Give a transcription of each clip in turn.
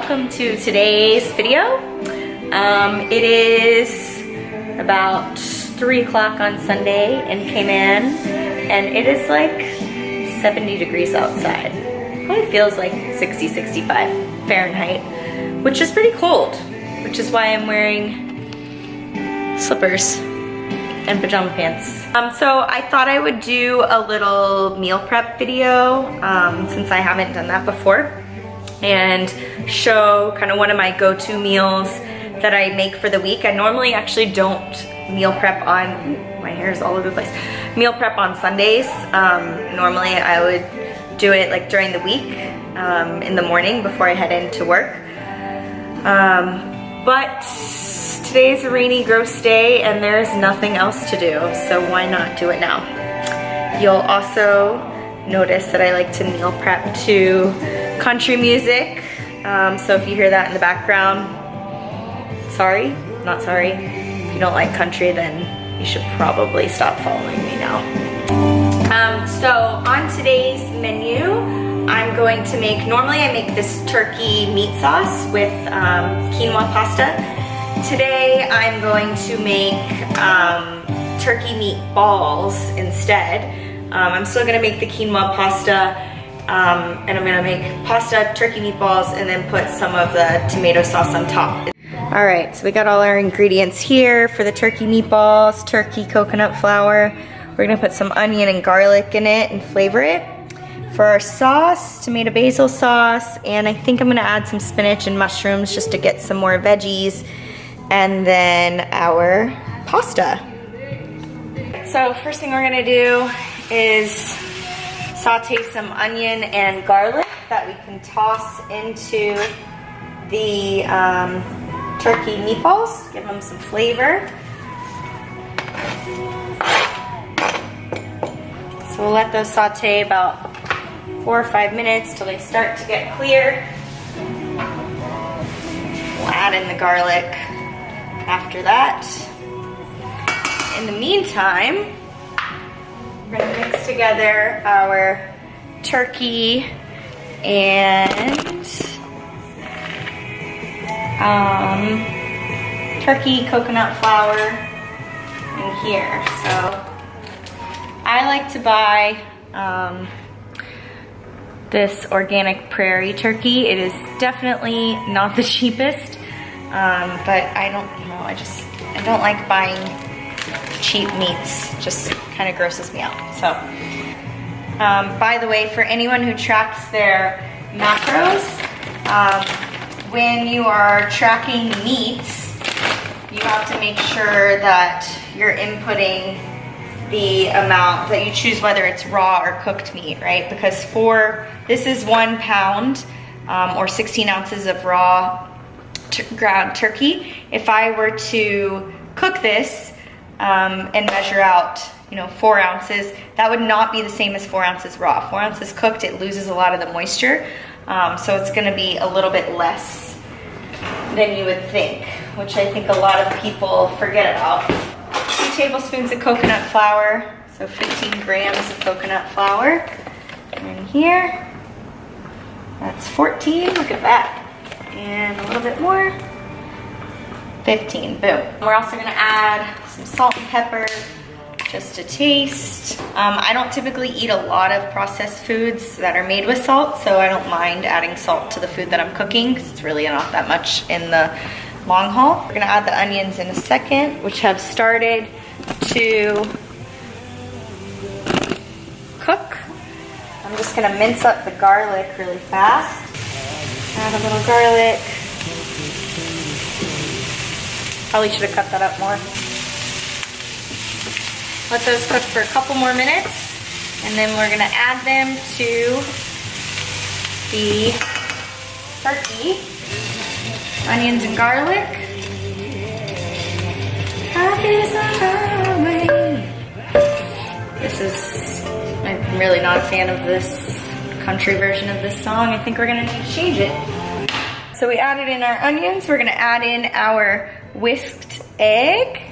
welcome to today's video. It is about 3 o'clock on Sunday in Cayman, and it is like 70 degrees outside. Probably feels like 60, 65 Fahrenheit, which is pretty cold, which is why I'm wearing slippers and pajama pants. So I thought I would do a little meal prep video since I haven't done that before, and show kind of one of my go-to meals that I make for the week. I normally actually don't meal prep on, my hair is all over the place, meal prep on Sundays. Normally I would do it like during the week, in the morning before I head into work. But today's a rainy, gross day and there's nothing else to do, so why not do it now? You'll also notice that I like to meal prep to country music. So if you hear that in the background, sorry, not sorry. If you don't like country, then you should probably stop following me now. So on today's menu, I'm going to make, normally I make this turkey meat sauce with quinoa pasta. Today I'm going to make turkey meatballs instead. I'm still gonna make the quinoa pasta, and I'm gonna make pasta, turkey meatballs, and then put some of the tomato sauce on top. All right, so we got all our ingredients here for the turkey meatballs: turkey, coconut flour. We're gonna put some onion and garlic in it and flavor it. For our sauce, tomato basil sauce, and I think I'm gonna add some spinach and mushrooms just to get some more veggies, and then our pasta. So first thing we're gonna do is saute some onion and garlic that we can toss into the turkey meatballs, give them some flavor. So we'll let those saute about 4 or 5 minutes till they start to get clear. We'll add in the garlic after that. In the meantime, we're gonna mix together our turkey and turkey coconut flour in here. So I like to buy this organic prairie turkey. It is definitely not the cheapest, but I don't know, I don't like buying cheap meats, just kind of grosses me out. So, by the way, for anyone who tracks their macros, when you are tracking meats, you have to make sure that you're inputting the amount that you choose, whether it's raw or cooked meat, right? Because this is 1 pound or 16 ounces of raw ground turkey. If I were to cook this and measure out, 4 ounces, that would not be the same as 4 ounces raw. 4 ounces cooked, it loses a lot of the moisture, so it's gonna be a little bit less than you would think, which I think a lot of people forget about. 2 tablespoons of coconut flour, so 15 grams of coconut flour in here. That's 14, look at that. And a little bit more. 15, boom. We're also gonna add some salt and pepper, just to taste. I don't typically eat a lot of processed foods that are made with salt, so I don't mind adding salt to the food that I'm cooking, because it's really not that much in the long haul. We're gonna add the onions in a second, which have started to cook. I'm just gonna mince up the garlic really fast. Add a little garlic. Probably should have cut that up more. Let those cook for a couple more minutes, and then we're gonna add them to the turkey, onions and garlic. Happy is the highway. I'm really not a fan of this country version of this song. I think we're gonna need to change it. So we added in our onions, we're gonna add in our whisked egg.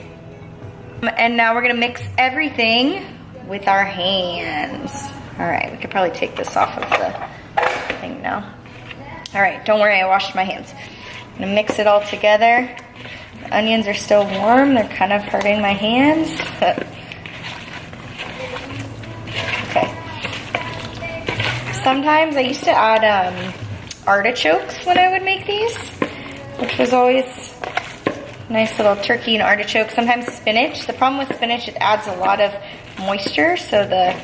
And now we're gonna mix everything with our hands. All right, we could probably take this off of the thing now. All right, don't worry, I washed my hands. I'm gonna mix it all together. The onions are still warm. They're kind of hurting my hands. Okay. Sometimes I used to add artichokes when I would make these, which was always nice little turkey and artichoke. Sometimes spinach. The problem with spinach, it adds a lot of moisture, so the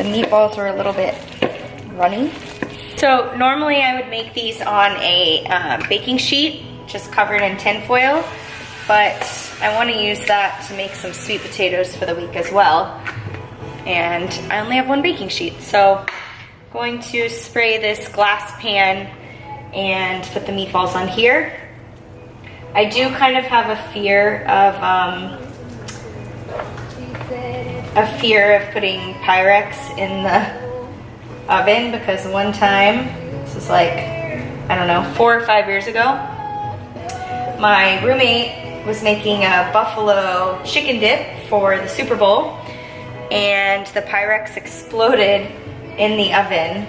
meatballs were a little bit runny. So normally I would make these on a baking sheet, just covered in tin foil, but I want to use that to make some sweet potatoes for the week as well. And I only have one baking sheet, so I'm going to spray this glass pan and put the meatballs on here. I do kind of have a fear of putting Pyrex in the oven, because one time, this is like, I don't know, 4 or 5 years ago, my roommate was making a buffalo chicken dip for the Super Bowl, and the Pyrex exploded in the oven,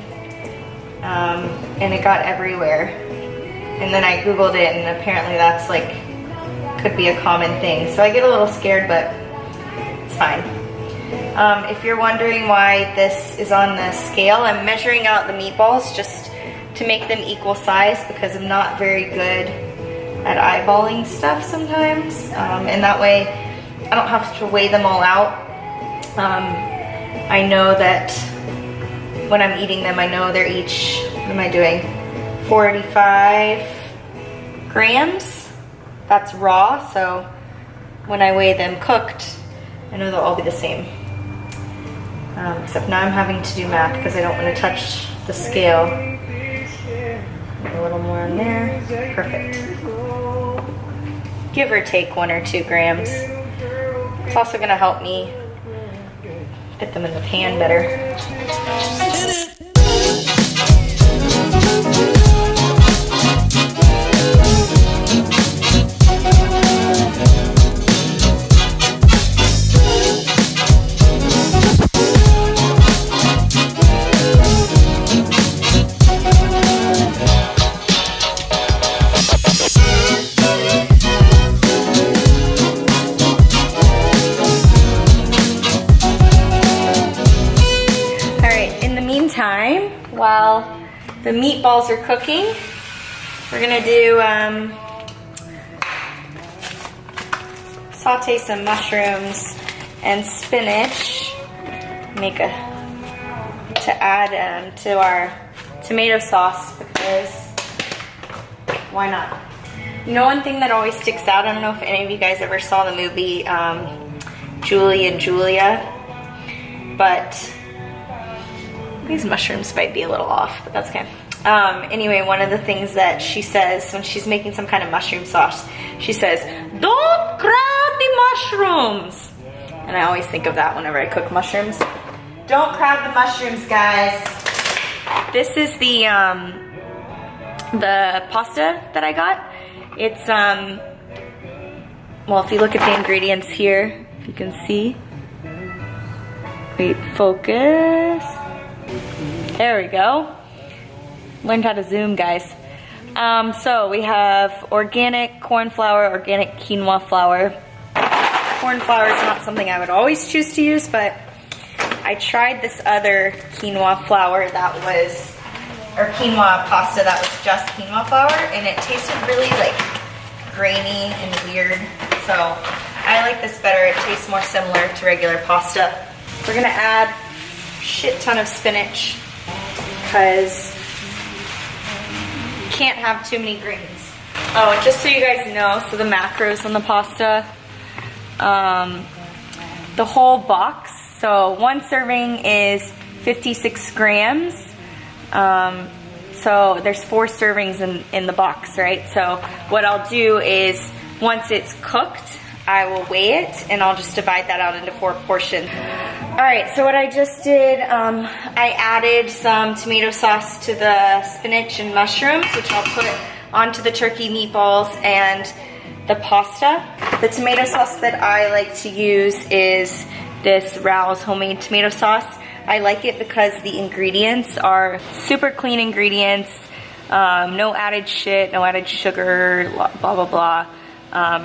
and it got everywhere. And then I Googled it, and apparently that's like, could be a common thing. So I get a little scared, but it's fine. If you're wondering why this is on the scale, I'm measuring out the meatballs just to make them equal size, because I'm not very good at eyeballing stuff sometimes. And that way I don't have to weigh them all out. I know that when I'm eating them, I know they're each, what am I doing? 45 grams. That's raw, so when I weigh them cooked, I know they'll all be the same. Except now I'm having to do math because I don't want to touch the scale. A little more in there. Perfect. Give or take 1 or 2 grams. It's also going to help me fit them in the pan better. While the meatballs are cooking, we're gonna do saute some mushrooms and spinach, to add to our tomato sauce, because why not? You know, one thing that always sticks out, I don't know if any of you guys ever saw the movie Julie and Julia, but these mushrooms might be a little off, but that's okay. Anyway, one of the things that she says when she's making some kind of mushroom sauce, she says, "Don't crowd the mushrooms." And I always think of that whenever I cook mushrooms. Don't crowd the mushrooms, guys. This is the pasta that I got. It's, well, if you look at the ingredients here, if you can see. Wait, focus. There we go. Learned how to zoom, guys. So we have organic corn flour, organic quinoa flour. Corn flour is not something I would always choose to use, but I tried this other quinoa flour that was, or quinoa pasta that was just quinoa flour, and it tasted really like grainy and weird. So I like this better. It tastes more similar to regular pasta. We're gonna add a shit ton of spinach, because you can't have too many greens. Oh, and just so you guys know, so the macros on the pasta, the whole box, so 1 serving is 56 grams. So there's 4 servings in the box, right? So what I'll do is, once it's cooked, I will weigh it, and I'll just divide that out into 4 portions. All right, so what I just did, I added some tomato sauce to the spinach and mushrooms, which I'll put onto the turkey meatballs and the pasta. The tomato sauce that I like to use is this Rao's homemade tomato sauce. I like it because the ingredients are super clean ingredients. No added shit, no added sugar, blah, blah, blah.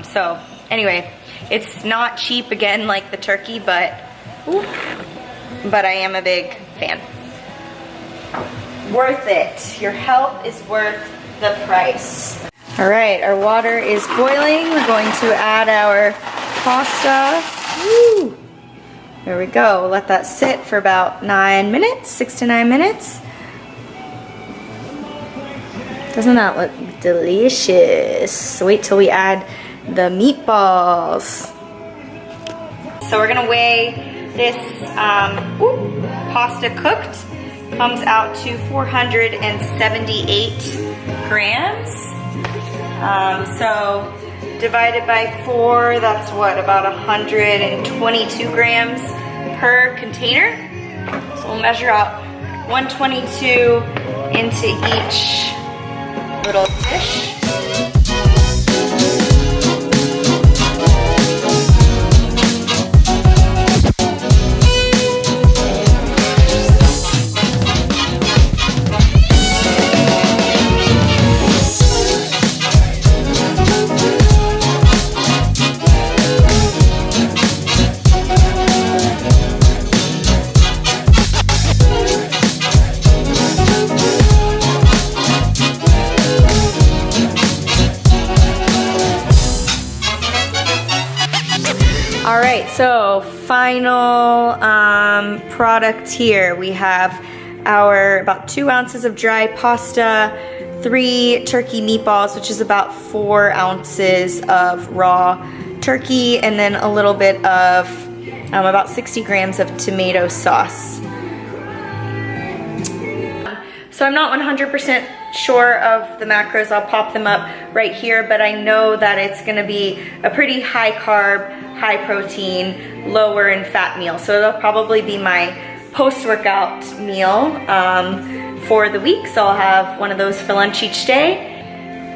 So anyway, it's not cheap again like the turkey, but I am a big fan. Worth it. Your health is worth the price. All right, our water is boiling. We're going to add our pasta. Woo. There we go. We'll let that sit for about 9 minutes, 6 to 9 minutes. Doesn't that look delicious? Wait till we add the meatballs. So we're gonna weigh this pasta cooked. Comes out to 478 grams. So divided by 4, that's what, about 122 grams per container. So we'll measure out 122 into each little dish. All right, so final product here. We have our about 2 ounces of dry pasta, 3 turkey meatballs, which is about 4 ounces of raw turkey, and then a little bit of about 60 grams of tomato sauce. So I'm not 100% sure of the macros. I'll pop them up right here, but I know that it's gonna be a pretty high carb, high protein, lower in fat meal. So it'll probably be my post-workout meal for the week. So I'll have one of those for lunch each day.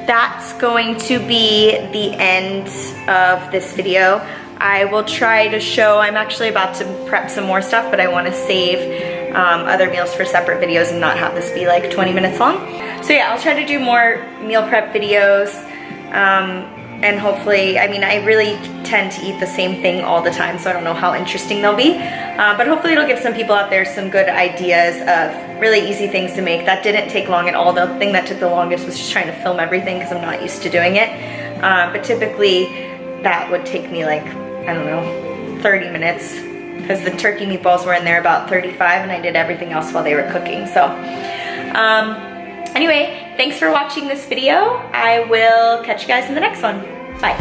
That's going to be the end of this video. I will try to show, I'm actually about to prep some more stuff, but I wanna save other meals for separate videos and not have this be like 20 minutes long. So yeah, I'll try to do more meal prep videos and hopefully, I mean, I really tend to eat the same thing all the time, so I don't know how interesting they'll be, but hopefully it'll give some people out there some good ideas of really easy things to make. That didn't take long at all. The thing that took the longest was just trying to film everything because I'm not used to doing it, but typically that would take me like, I don't know, 30 minutes because the turkey meatballs were in there about 35 and I did everything else while they were cooking. So anyway, thanks for watching this video. I will catch you guys in the next one. Bye.